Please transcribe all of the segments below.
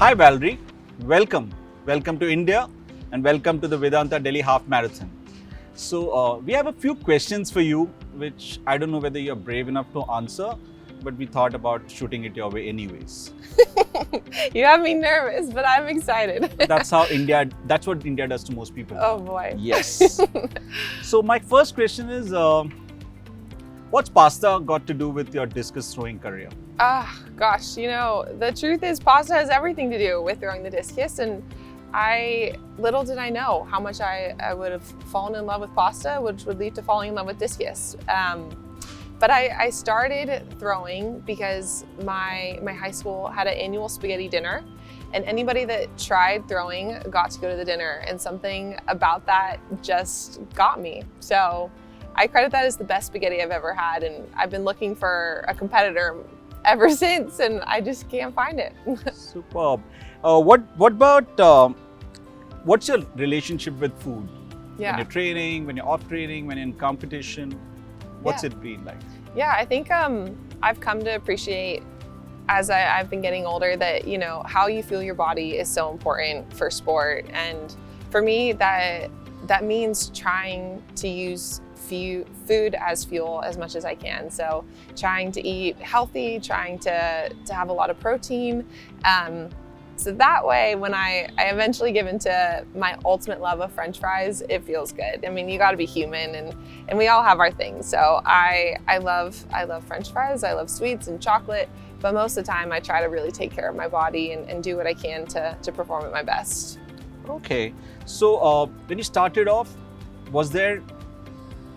Hi Valarie, welcome. Welcome to India and welcome to the Vedanta Delhi Half Marathon. So we have a few questions for you, which I don't know whether you're brave enough to answer, but we thought about shooting it your way anyways. You have me nervous, but I'm excited. That's what India does to most people. Oh boy. Yes. So my first question is, what's pasta got to do with your discus throwing career? Gosh, the truth is pasta has everything to do with throwing the discus, and little did I know how much I would have fallen in love with pasta, which would lead to falling in love with discus. But I started throwing because my high school had an annual spaghetti dinner, and anybody that tried throwing got to go to the dinner, and something about that just got me. So I credit that as the best spaghetti I've ever had, and I've been looking for a competitor ever since, and I just can't find it. Superb. What about what's your relationship with food? Yeah. When you're training, when you're off training, when you're in competition, what's it been like? Yeah, I think I've come to appreciate as I've been getting older that, how you feel your body is so important for sport. And for me, that means trying to use food as fuel as much as I can. So trying to eat healthy, trying to have a lot of protein. So that way, when I eventually give into my ultimate love of French fries, it feels good. I mean, you got to be human, and we all have our things. So I love French fries. I love sweets and chocolate, but most of the time I try to really take care of my body and do what I can to perform at my best. Okay. So when you started off, was there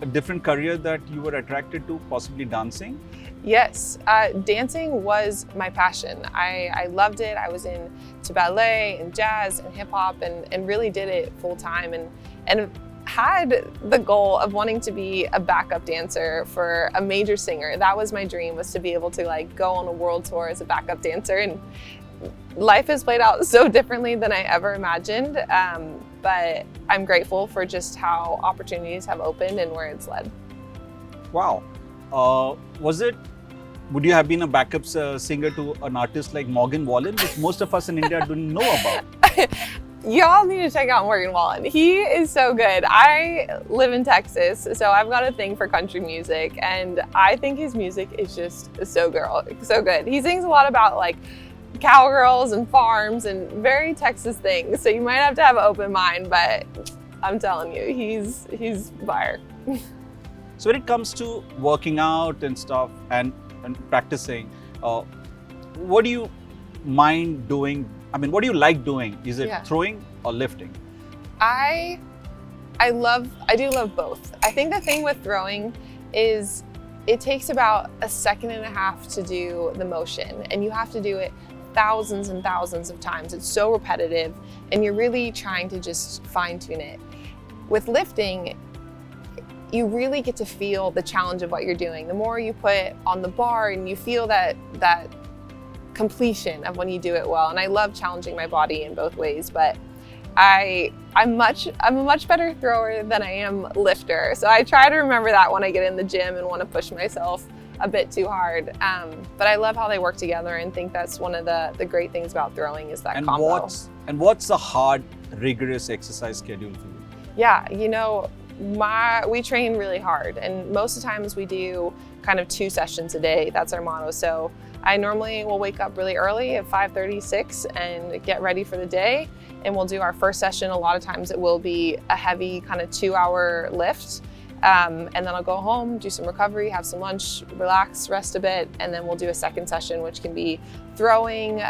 a different career that you were attracted to, possibly dancing? Yes, dancing was my passion. I loved it. I was into ballet and jazz and hip hop and really did it full time and had the goal of wanting to be a backup dancer for a major singer. That was my dream, was to be able to go on a world tour as a backup dancer. And life has played out so differently than I ever imagined. But I'm grateful for just how opportunities have opened and where it's led. Wow. Would you have been a backup singer to an artist like Morgan Wallen, which most of us in India don't know about? Y'all need to check out Morgan Wallen. He is so good. I live in Texas, so I've got a thing for country music, and I think his music is just so good. He sings a lot about cowgirls and farms and very Texas things, so you might have to have an open mind, but I'm telling you, he's fire. So when it comes to working out and stuff and practicing, what do you mind doing? I mean, what do you like doing? Is it throwing or lifting? I do love both. I think the thing with throwing is it takes about a second and a half to do the motion, and you have to do it thousands and thousands of times. It's so repetitive, and you're really trying to just fine tune it. With lifting, you really get to feel the challenge of what you're doing. The more you put on the bar, and you feel that completion of when you do it well. And I love challenging my body in both ways, but I'm a much better thrower than I am lifter. So I try to remember that when I get in the gym and want to push myself a bit too hard. But I love how they work together, and think that's one of the great things about throwing is that combo. What's a hard, rigorous exercise schedule for you? Yeah, we train really hard, and most of the times we do kind of 2 sessions a day. That's our motto. So I normally will wake up really early at 5:36 and get ready for the day, and we'll do our first session. A lot of times it will be a heavy kind of 2-hour lift. And then I'll go home, do some recovery, have some lunch, relax, rest a bit, and then we'll do a second session, which can be throwing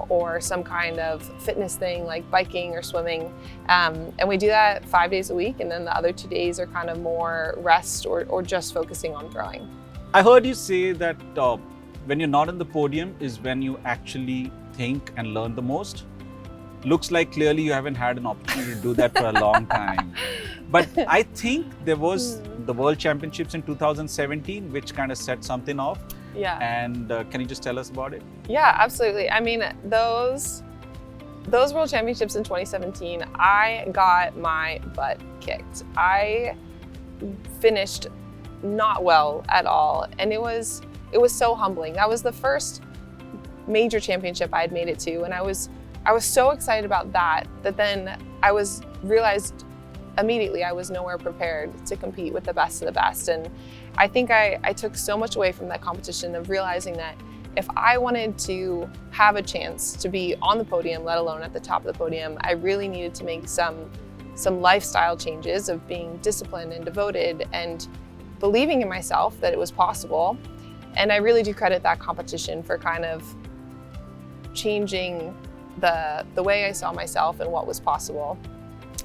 or some kind of fitness thing like biking or swimming. And we do that 5 days a week, and then the other 2 days are kind of more rest or just focusing on throwing. I heard you say that when you're not on the podium is when you actually think and learn the most. Looks like clearly you haven't had an opportunity to do that for a long time. But I think there was the World Championships in 2017, which kind of set something off. Yeah. And can you just tell us about it? Yeah, absolutely. I mean, those World Championships in 2017, I got my butt kicked. I finished not well at all, and it was so humbling. That was the first major championship I had made it to, and I was I was so excited about that then I realized immediately I was nowhere prepared to compete with the best of the best. And I think I took so much away from that competition of realizing that if I wanted to have a chance to be on the podium, let alone at the top of the podium, I really needed to make some lifestyle changes of being disciplined and devoted and believing in myself that it was possible. And I really do credit that competition for kind of changing the way I saw myself and what was possible,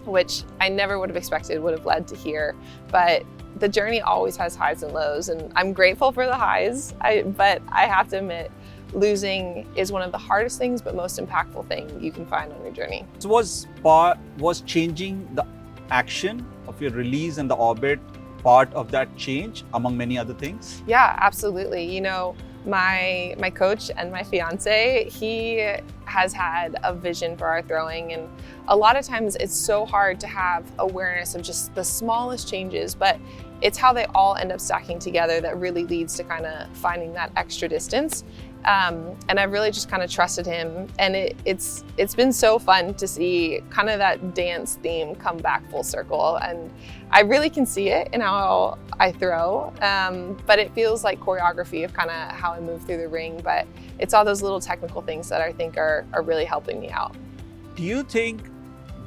which I never would have expected would have led to here. But the journey always has highs and lows, and I'm grateful for the highs, but I have to admit, losing is one of the hardest things but most impactful thing you can find on your journey. So was changing the action of your release and the orbit part of that change among many other things? Yeah, absolutely. You know, my coach and my fiance, he has had a vision for our throwing, and a lot of times it's so hard to have awareness of just the smallest changes, but it's how they all end up stacking together that really leads to kind of finding that extra distance. And I've really just kind of trusted him, and it's been so fun to see kind of that dance theme come back full circle, and I really can see it in how I throw, but it feels like choreography of kind of how I move through the ring, but it's all those little technical things that I think are really helping me out. Do you think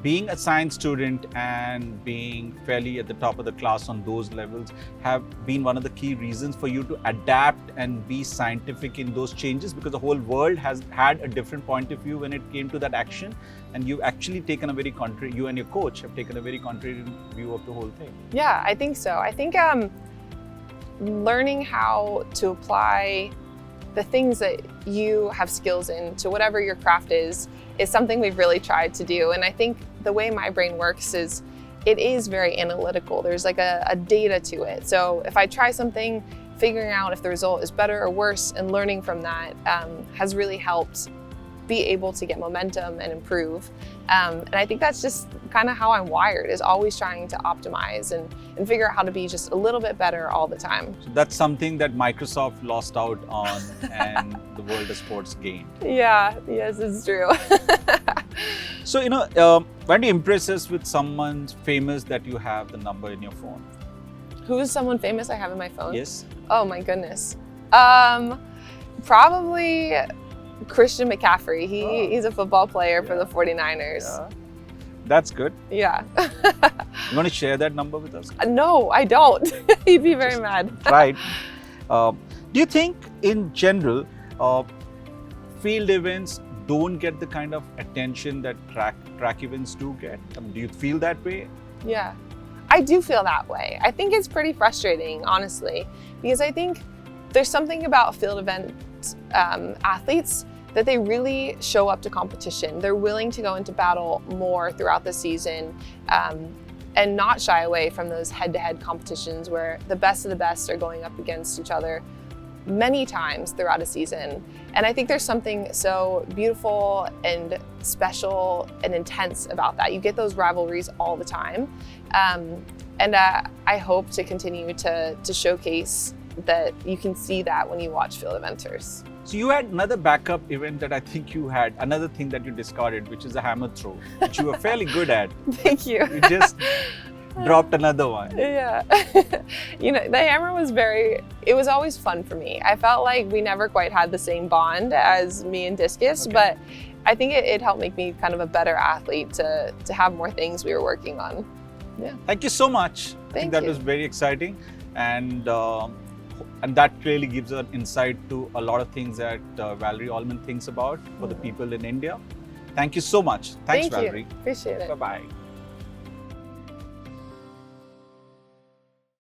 being a science student and being fairly at the top of the class on those levels have been one of the key reasons for you to adapt and be scientific in those changes? Because the whole world has had a different point of view when it came to that action, and you've actually taken a very contrary, you and your coach have taken a very contrary view of the whole thing. Yeah, I think so. I think learning how to apply the things that you have skills in to whatever your craft is something we've really tried to do. And I think the way my brain works is it is very analytical. There's like a data to it. So if I try something, figuring out if the result is better or worse and learning from that has really helped be able to get momentum and improve. And I think that's just kind of how I'm wired, is always trying to optimize and figure out how to be just a little bit better all the time. So that's something that Microsoft lost out on and the world of sports gained. Yeah, yes, it's true. So, when you impress us with someone famous that you have the number in your phone? Who is someone famous I have in my phone? Yes. Oh my goodness. Probably Christian McCaffrey. He's a football player for the 49ers. Yeah. That's good. Yeah. You want to share that number with us? No, I don't. He'd be very mad. Right. Do you think in general, field events don't get the kind of attention that track events do get? Do you feel that way? Yeah, I do feel that way. I think it's pretty frustrating, honestly, because I think there's something about field event athletes that they really show up to competition. They're willing to go into battle more throughout the season and not shy away from those head-to-head competitions where the best of the best are going up against each other many times throughout a season. And I think there's something so beautiful and special and intense about that. You get those rivalries all the time. And I hope to continue to showcase that you can see that when you watch field eventers. So you had another backup event that I think you had, another thing that you discarded, which is a hammer throw, which you were fairly good at. Thank you. You just dropped another one. Yeah. The hammer was it was always fun for me. I felt like we never quite had the same bond as me and Discus, but I think it helped make me kind of a better athlete to have more things we were working on. Yeah. Thank you so much. I think that was very exciting. And that really gives an insight to a lot of things that Valarie Allman thinks about for the people in India. Thank you so much. Thanks, Valarie. Appreciate it. Bye-bye.